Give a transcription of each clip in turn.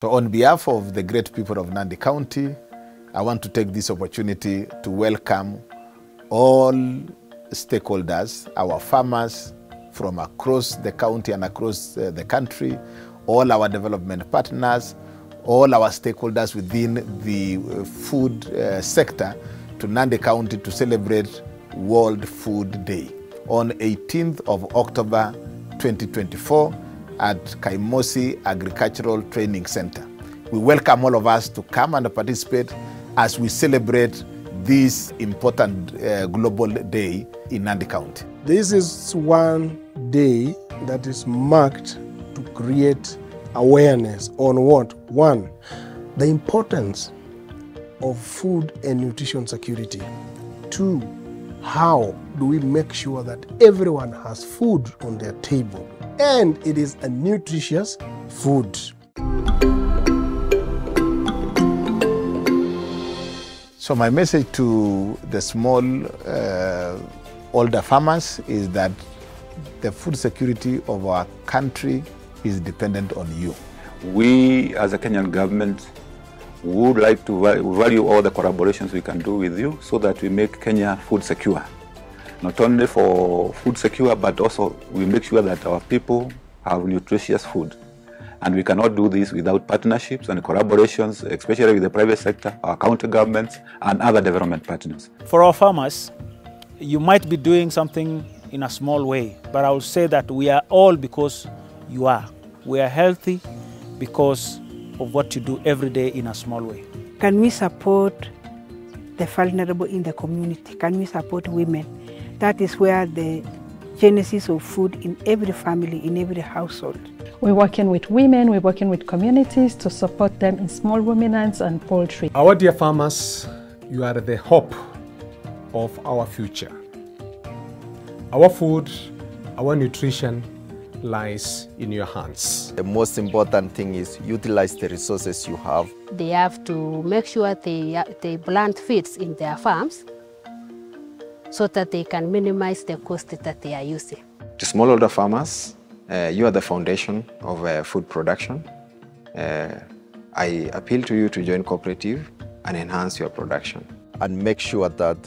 So on behalf of the great people of Nandi County, I want to take this opportunity to welcome all stakeholders, our farmers from across the county and across the country, all our development partners, all our stakeholders within the food sector to Nandi County to celebrate World Food Day on 18th of October 2024 at Kaimosi Agricultural Training Center. We welcome all of us to come and participate as we celebrate this important global day in Nandi County. This is one day that is marked to create awareness on what? One, the importance of food and nutrition security. Two, how do we make sure that everyone has food on their table and it is a nutritious food. So my message to the small older farmers is that the food security of our country is dependent on you. We as a Kenyan government would like to value all the collaborations we can do with you so that we make Kenya food secure. Not only for food secure, but also we make sure that our people have nutritious food. And we cannot do this without partnerships and collaborations, especially with the private sector, our county governments, and other development partners. For our farmers, you might be doing something in a small way, but I would say that we are all because you are. We are healthy because of what you do every day in a small way. Can we support the vulnerable in the community? Can we support women? That is where the genesis of food in every family, in every household. We're working with women, we're working with communities to support them in small ruminants and poultry. Our dear farmers, you are the hope of our future. Our food, our nutrition lies in your hands. The most important thing is utilize the resources you have. They have to make sure they plant feeds in their farms so that they can minimize the cost that they are using. To smallholder farmers, you are the foundation of food production. I appeal to you to join cooperative and enhance your production. And make sure that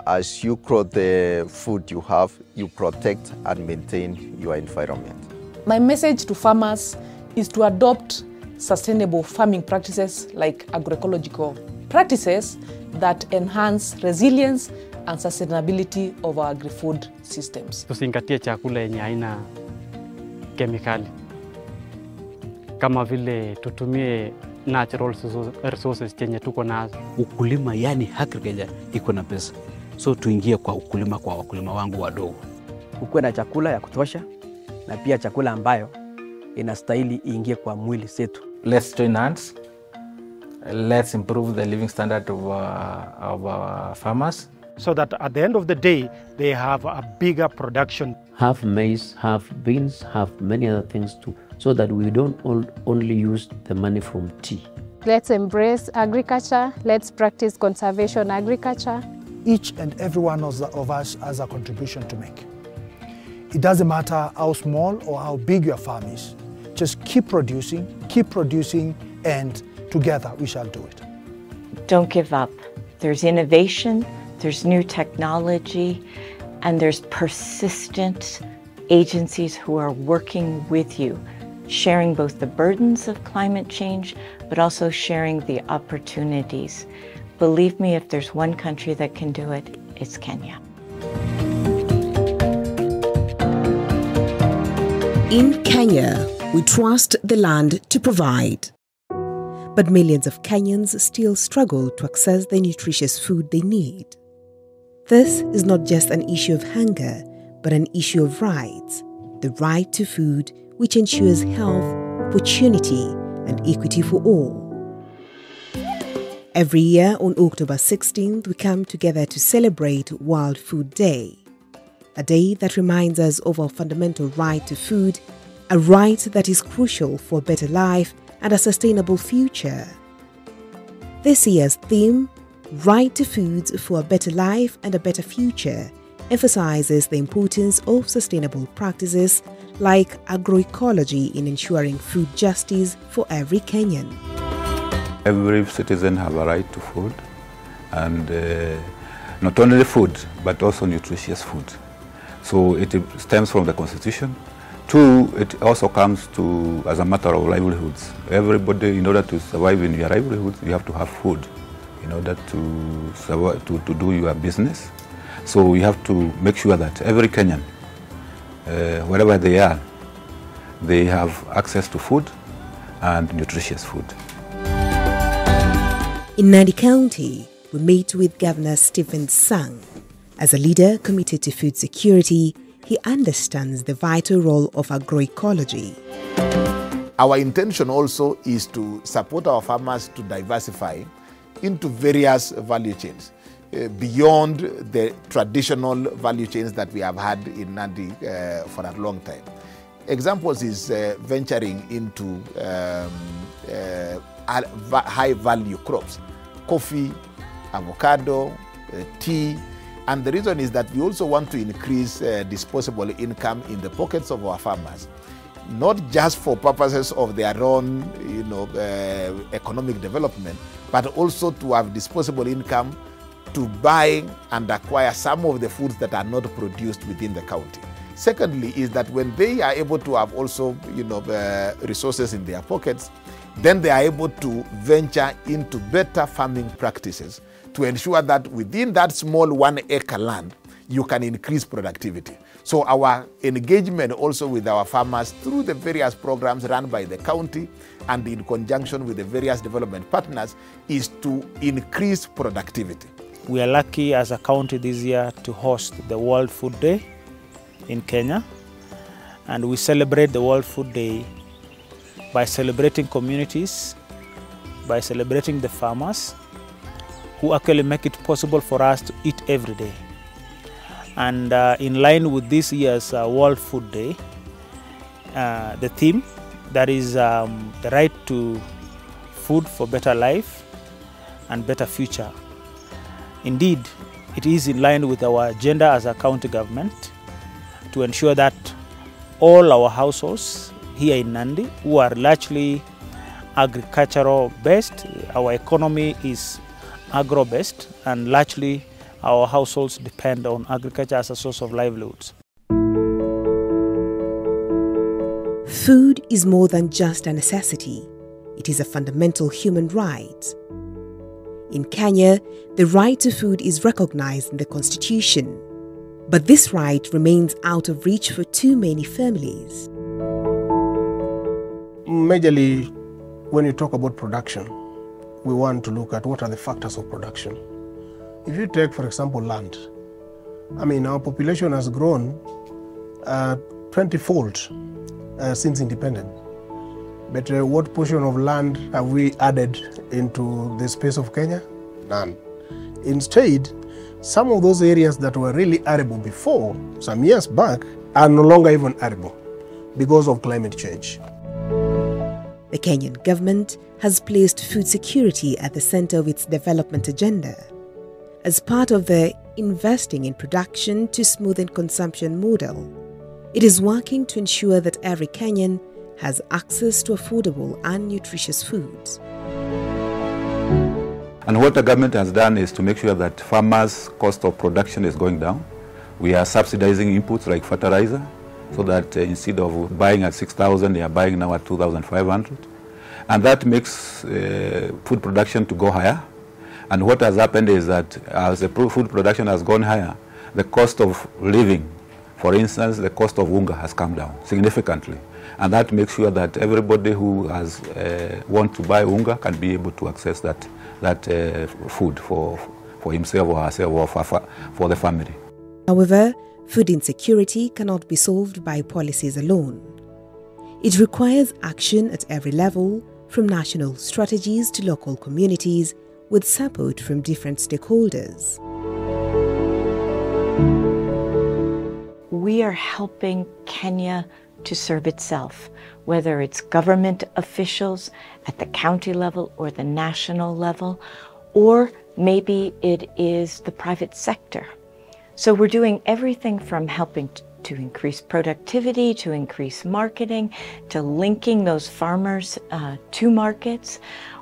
as you grow the food you have, you protect and maintain your environment. My message to farmers is to adopt sustainable farming practices like agroecological practices that enhance resilience and sustainability of our agri-food systems. Tuzingatie chakula yenye haina kemikali. Kama vile tutumie natural resources chenye tuko nazo. Ukulima yani agriculture iko na pesa. So tuingie kwa ukulima kwa wakulima wangu wadogo. Ukuwe na chakula ya kutosha na pia chakula ambayo inastahili iingie kwa mwili zetu. Let's join hands. Let's improve the living standard of our farmers. So that at the end of the day, they have a bigger production. Have maize, have beans, have many other things too, so that we don't only use the money from tea. Let's embrace agriculture. Let's practice conservation agriculture. Each and every one of us has a contribution to make. It doesn't matter how small or how big your farm is. Just keep producing, and together we shall do it. Don't give up. There's innovation, there's new technology, and there's persistent agencies who are working with you, sharing both the burdens of climate change, but also sharing the opportunities. Believe me, if there's one country that can do it, it's Kenya. In Kenya, we trust the land to provide. But millions of Kenyans still struggle to access the nutritious food they need. This is not just an issue of hunger, but an issue of rights. The right to food, which ensures health, opportunity, and equity for all. Every year on October 16th, we come together to celebrate World Food Day, a day that reminds us of our fundamental right to food, a right that is crucial for a better life and a sustainable future. This year's theme, Right to Foods for a Better Life and a Better Future, emphasizes the importance of sustainable practices like agroecology in ensuring food justice for every Kenyan. Every citizen has a right to food, and not only food, but also nutritious food. So it stems from the Constitution. Two, it also comes to as a matter of livelihoods. Everybody, in order to survive in your livelihoods, you have to have food in order to survive, to do your business. So you have to make sure that every Kenyan, wherever they are, they have access to food and nutritious food. In Nandi County, we meet with Governor Stephen Sang. As a leader committed to food security, he understands the vital role of agroecology. Our intention also is to support our farmers to diversify into various value chains beyond the traditional value chains that we have had in Nandi for a long time. Examples is venturing into high value crops, coffee, avocado, tea. And the reason is that we also want to increase disposable income in the pockets of our farmers, not just for purposes of their own, economic development, but also to have disposable income to buy and acquire some of the foods that are not produced within the county. Secondly, is that when they are able to have also, resources in their pockets, then they are able to venture into better farming practices to ensure that within that small 1 acre land, you can increase productivity. So our engagement also with our farmers through the various programs run by the county and in conjunction with the various development partners is to increase productivity. We are lucky as a county this year to host the World Food Day in Kenya. And we celebrate the World Food Day by celebrating communities, by celebrating the farmers, who actually make it possible for us to eat every day. And in line with this year's World Food Day, the theme, that is the right to food for better life and better future. Indeed, it is in line with our agenda as a county government to ensure that all our households here in Nandi, who are largely agricultural based, our economy is agro-based, and largely our households depend on agriculture as a source of livelihoods. Food is more than just a necessity. It is a fundamental human right. In Kenya, the right to food is recognized in the Constitution. But this right remains out of reach for too many families. Majorly, when you talk about production, we want to look at what are the factors of production. If you take, for example, land, our population has grown 20-fold since independence. But what portion of land have we added into the space of Kenya? None. Instead, some of those areas that were really arable before, some years back, are no longer even arable because of climate change. The Kenyan government has placed food security at the center of its development agenda. As part of the investing in production to smoothen consumption model, it is working to ensure that every Kenyan has access to affordable and nutritious foods. And what the government has done is to make sure that farmers' cost of production is going down. We are subsidizing inputs like fertilizer, so that instead of buying at 6,000, they are buying now at 2,500. And that makes food production to go higher. And what has happened is that as the food production has gone higher, the cost of living, for instance, the cost of unga has come down significantly. And that makes sure that everybody who has want to buy unga can be able to access that food for himself or herself or for the family. However, food insecurity cannot be solved by policies alone. It requires action at every level, from national strategies to local communities, with support from different stakeholders. We are helping Kenya to serve itself, whether it's government officials at the county level or the national level, or maybe it is the private sector. So we're doing everything from helping to increase productivity, to increase marketing, to linking those farmers to markets.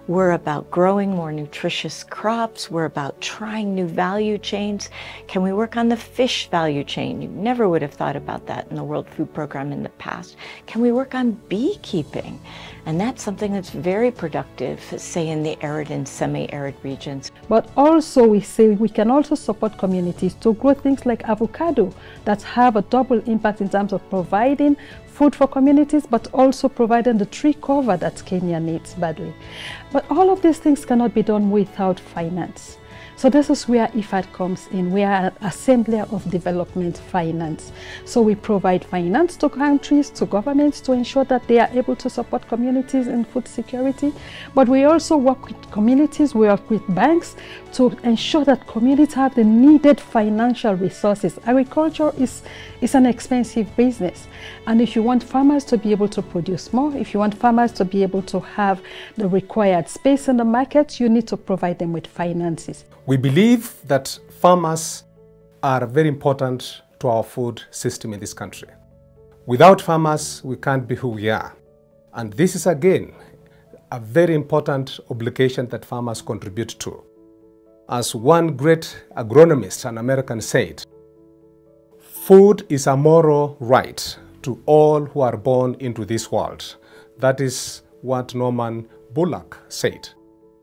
We're about growing more nutritious crops. We're about trying new value chains. Can we work on the fish value chain? You never would have thought about that in the World Food Program in the past. Can we work on beekeeping? And that's something that's very productive, say in the arid and semi-arid regions. But also we say we can also support communities to grow things like avocado that have a double impact in terms of providing food for communities, but also providing the tree cover that Kenya needs badly. But all of these things cannot be done without finance. So this is where IFAD comes in. We are an assembler of development finance. So we provide finance to countries, to governments, to ensure that they are able to support communities in food security. But we also work with communities, we work with banks to ensure that communities have the needed financial resources. Agriculture is an expensive business. And if you want farmers to be able to produce more, if you want farmers to be able to have the required space in the market, you need to provide them with finances. We believe that farmers are very important to our food system in this country. Without farmers, we can't be who we are. And this is again a very important obligation that farmers contribute to. As one great agronomist, an American, said, food is a moral right to all who are born into this world. That is what Norman Bullock said.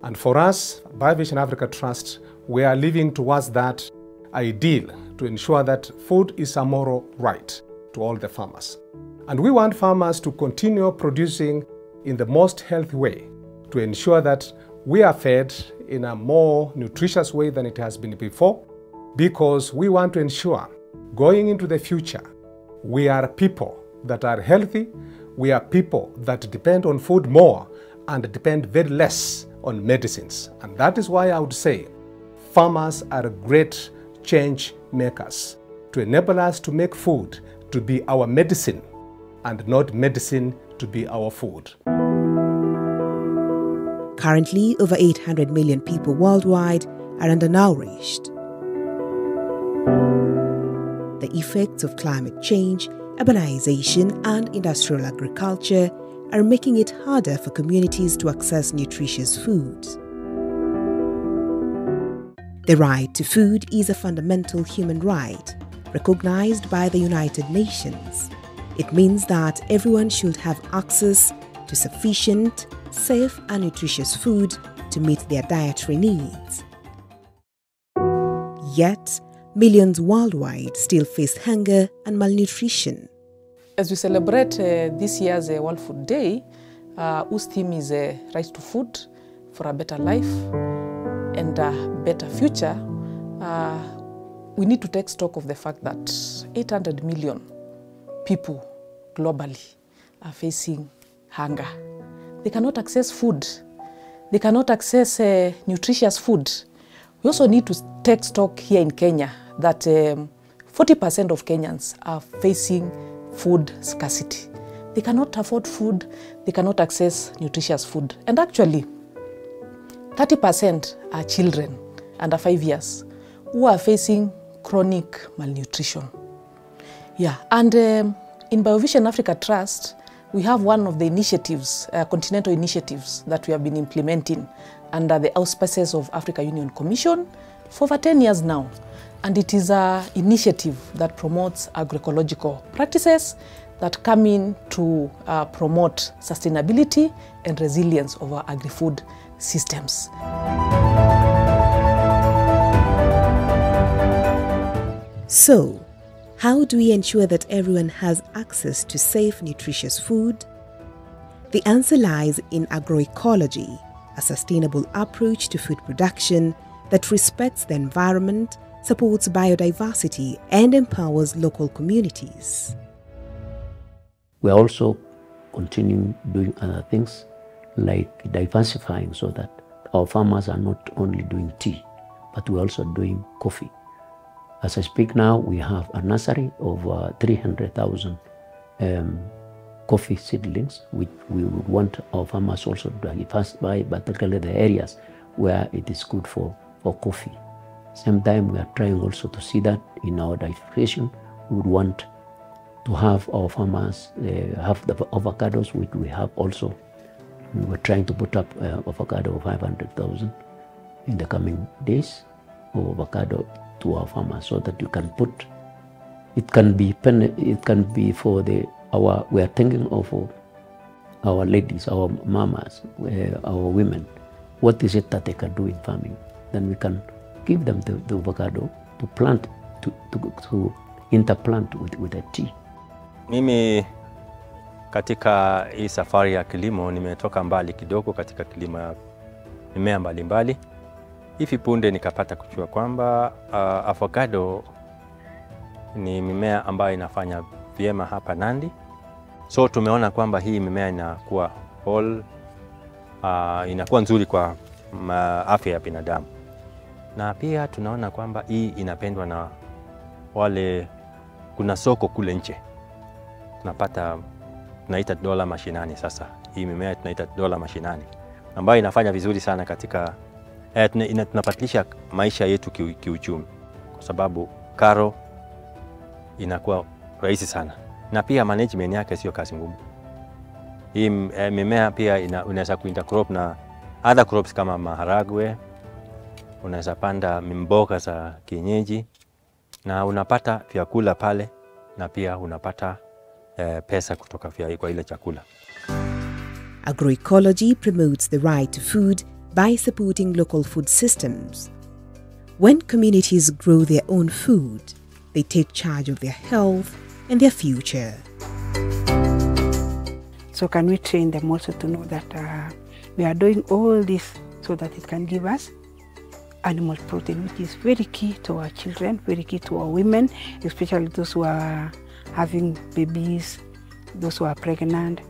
And for us, BioVision Africa Trust, we are living towards that ideal to ensure that food is a moral right to all the farmers. And we want farmers to continue producing in the most healthy way to ensure that we are fed in a more nutritious way than it has been before, because we want to ensure going into the future, we are people that are healthy, we are people that depend on food more and depend very less on medicines. And that is why I would say farmers are great change makers to enable us to make food to be our medicine and not medicine to be our food. Currently, over 800 million people worldwide are undernourished. The effects of climate change, urbanization, and industrial agriculture are making it harder for communities to access nutritious food. The right to food is a fundamental human right, recognized by the United Nations. It means that everyone should have access to sufficient, safe, and nutritious food to meet their dietary needs. Yet, millions worldwide still face hunger and malnutrition. As we celebrate this year's World Food Day, whose theme is Right to Food for a Better Life and a Better Future, we need to take stock of the fact that 800 million people globally are facing hunger. They cannot access food. They cannot access nutritious food. We also need to take stock here in Kenya that 40% of Kenyans are facing food scarcity. They cannot afford food, they cannot access nutritious food. And actually, 30% are children under 5 years who are facing chronic malnutrition. Yeah, and in BioVision Africa Trust, we have one of the initiatives, continental initiatives that we have been implementing under the auspices of Africa Union Commission for over 10 years now. And it is an initiative that promotes agroecological practices that come in to promote sustainability and resilience of our agri-food systems. So, how do we ensure that everyone has access to safe, nutritious food? The answer lies in agroecology, a sustainable approach to food production that respects the environment, supports biodiversity, and empowers local communities. We are also continuing doing other things like diversifying so that our farmers are not only doing tea, but we're also doing coffee. As I speak now, we have a nursery of 300,000 coffee seedlings, which we would want our farmers also to diversify, particularly the areas where it is good for coffee. Same time, we are trying also to see that in our diversification, we would want to have our farmers have the avocados, which we have also. We're trying to put up avocado of 500,000 in the coming days of avocado to our farmers, so that you can put. It can be for we are thinking of our ladies, our mamas, our women. What is it that they can do in farming? Then we can give them the avocado to plant, to interplant with a tea. Mimi katika hii safari ya kilimo nimetoka mbali kidogo katika kilimo mimea mbalimbali. Hivi punde nikapata kujua kwamba avocado ni mimea ambayo inafanya vyema hapa Nandi. So tumeona kwamba hii mimea inakuwa inakuwa nzuri kwa afya ya binadamu. Na pia tunaona kwamba hii inapendwa na wale, kuna soko kule nje. Tunaita dola mashinani sasa. Hii mimea tunaita dola mashinani, ambayo inafanya vizuri sana katika tunapatilisha maisha yetu kiuchumi, kwa sababu karo inakuwa rahisi sana, na pia management yake sio kazi ngumu. Hii mimea pia unaweza kuintercrop na other crops kama maharagwe, unaweza panda mboga za kienyeji na unapata vyakula pale, na pia unapata pesa kutoka kwa ile chakula. Agroecology promotes the right to food by supporting local food systems. When communities grow their own food, they take charge of their health and their future. So can we train them also to know that we are doing all this so that it can give us animal protein, which is very key to our children, very key to our women, especially those who are having babies, those who are pregnant.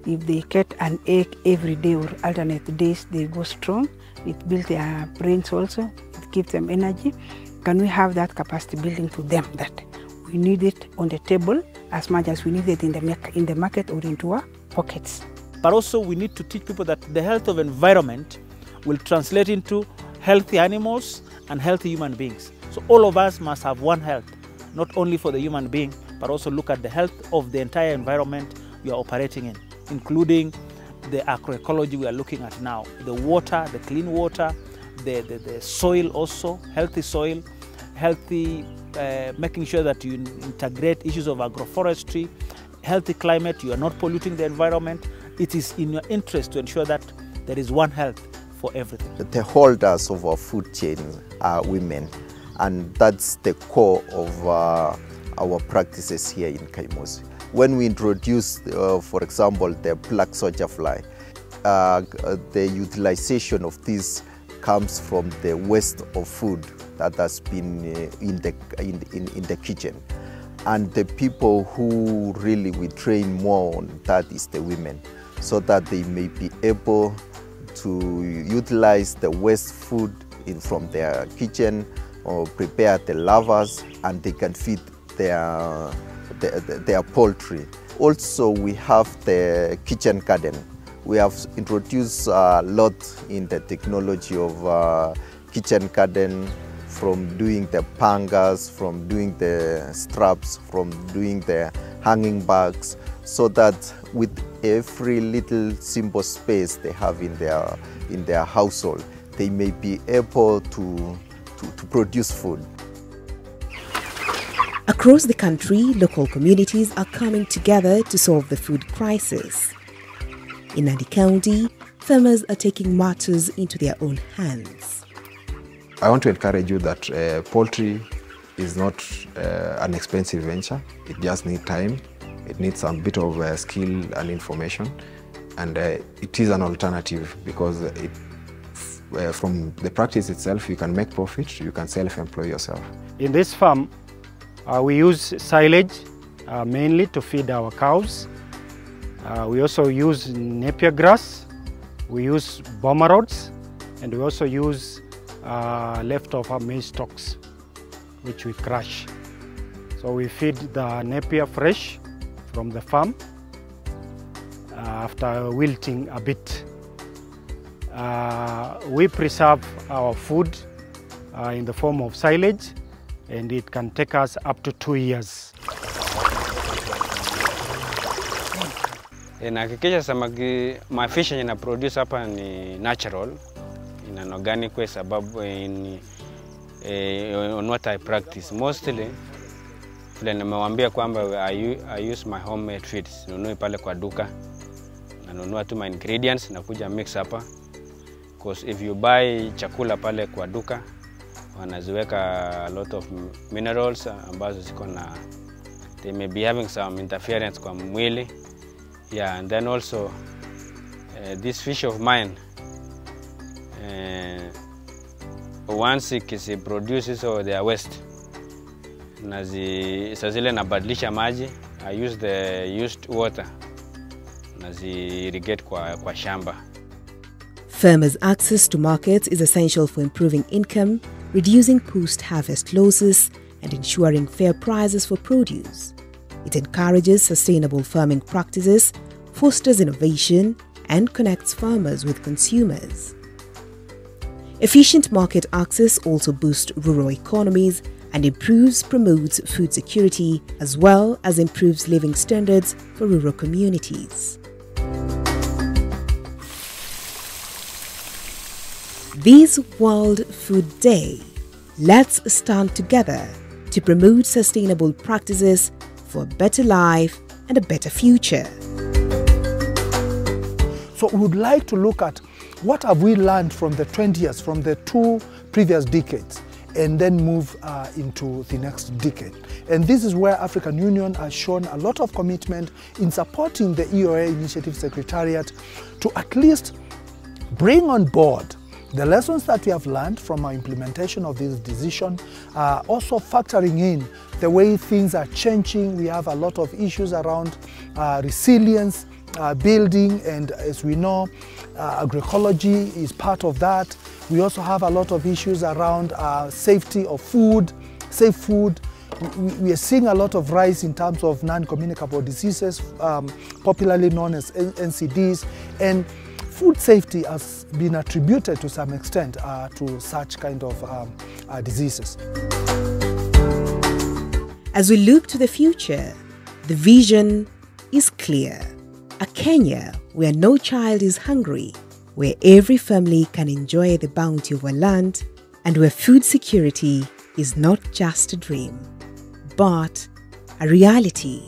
If they get an egg every day or alternate days, they go strong. It builds their brains also, it gives them energy. Can we have that capacity building to them, that we need it on the table as much as we need it in the market or into our pockets? But also we need to teach people that the health of environment will translate into healthy animals and healthy human beings. So all of us must have one health, not only for the human being, but also look at the health of the entire environment we are operating in, including the agroecology we are looking at now, the water, the clean water, the soil also, healthy soil, healthy, making sure that you integrate issues of agroforestry, healthy climate, you are not polluting the environment. It is in your interest to ensure that there is one health for everything. The holders of our food chain are women, and that's the core of our practices here in Kaimosi. When we introduce, for example, the black soldier fly, the utilization of this comes from the waste of food that has been in the kitchen. And the people who really we train more on that is the women, so that they may be able to utilize the waste food from their kitchen or prepare the lavas, and they can feed their poultry. Also, we have the kitchen garden. We have introduced a lot in the technology of kitchen garden, from doing the pangas, from doing the straps, from doing the hanging bags, so that with every little simple space they have in their household, they may be able to produce food. Across the country, local communities are coming together to solve the food crisis. In Nandi County, farmers are taking matters into their own hands. I want to encourage you that poultry is not an expensive venture. It just needs time. It needs some bit of skill and information. And it is an alternative because from the practice itself, you can make profit, you can self-employ yourself. In this farm, we use silage mainly to feed our cows. We also use napier grass, we use bomber rods, and we also use leftover maize stalks, which we crush. So we feed the napier fresh from the farm after wilting a bit. We preserve our food in the form of silage, and it can take us up to 2 years. Nahakikisha samaki my fish ina produce hapa ni natural in an organic way, sababu on what I practice mostly vile nimewaambia kwamba I use my homemade feeds. Nunui pale kwa duka, nanunua tu my ingredients na kuja mix hapa, because if you buy chakula pale kwa duka wanaziweka a lot of minerals ambazo ziko na, they may be having some interference kwa mwili. Yeah, and then also this fish of mine, once it produces or their waste, sazile nabadilisha maji, I use the used water, irrigate kwa shamba. Farmers' access to markets is essential for improving income, reducing post-harvest losses, and ensuring fair prices for produce. It encourages sustainable farming practices, fosters innovation, and connects farmers with consumers. Efficient market access also boosts rural economies and promotes food security, as well as improves living standards for rural communities. This World Food Day, let's stand together to promote sustainable practices for a better life and a better future. So we would like to look at what have we learned from the 20 years, from the 2 previous decades, and then move into the next decade. And this is where African Union has shown a lot of commitment in supporting the EOA Initiative Secretariat to at least bring on board the lessons that we have learned from our implementation of this decision, also factoring in the way things are changing. We have a lot of issues around resilience building, and as we know, agroecology is part of that. We also have a lot of issues around safety of food, safe food. We are seeing a lot of rise in terms of non-communicable diseases, popularly known as NCDs, and food safety has been attributed to some extent to such kind of diseases. As we look to the future, the vision is clear. A Kenya where no child is hungry, where every family can enjoy the bounty of our land, and where food security is not just a dream, but a reality.